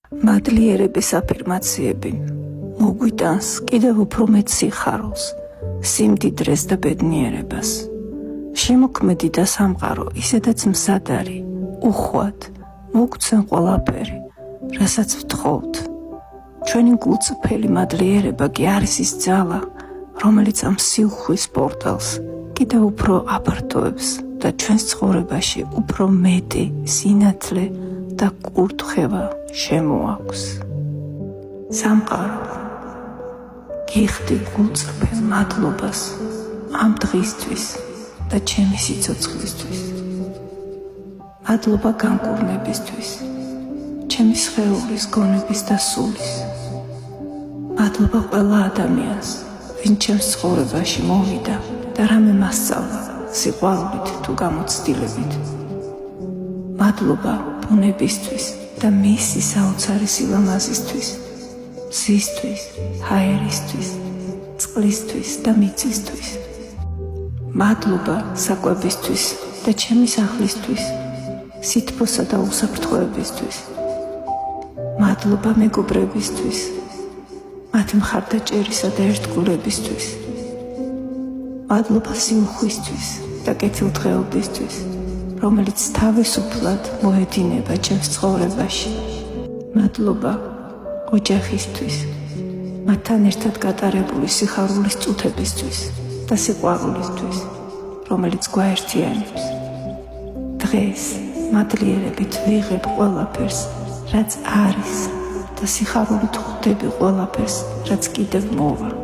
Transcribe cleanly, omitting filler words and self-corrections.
მადლიერების აფირმაციები მოგვიტანს კიდევ უფრო მეტ სიხარულს, სიმდიდრეს და ბედნიერებას. შემოქმედი და სამყარო ისედაც მზად არის, უხვად, მოგცენ ყველაფერი, რასაც ვთხოვთ. ჩვენი გულწრფელი მადლიერება კი არის ის ძალა, რომელიც ამ სიუხვის პორტალს კიდევ უფრო აფართოებს და ჩვენს ცხოვრებაში უფრო მეტი სინათლე და კურთხევა შემოაქვს. სამყარო, გიხდი გულწრფელ მადლობას ამ დღისთვის და ჩემი სიცოცხლისთვის. მადლობა განკურნებისთვის, ჩემი სხეულის, გონების და სულის. მადლობა ყველა ადამიანს, ვინც ჩემს ცხოვრებაში მოვიდა და რამე მასწავლა სიყვარულით თუ გამოცდილებით. მადლობა ბუნებისთვის და მისი საოცარი სილამაზისთვის, მზისთვის, ჰაერისთვის, წყლისთვის და მიწისთვის. მადლობა საკვებისთვის და ჩემი სახლისთვის, სითბოსა და უსაფრთხოებისთვის. მადლობა მეგობრებისთვის, მათი მხარდაჭერისა და ერთგულებისთვის. მადლობა სიუხვისთვის და კეთილდღეობისთვის, რომელიც თავისუფლად მოედინება ჩემს ცხოვრებაში. მადლობა ოჯახისთვის, მათთან ერთად გატარებული სიხარულის წუთებისთვის და სიყვარულისთვის, რომელიც გვაერთიანებს. დღეს მადლიერებით ვიღებ ყველაფერს, რაც არის და სიხარულით ხვდები ყველაფერს, რაც კიდევ მოვა.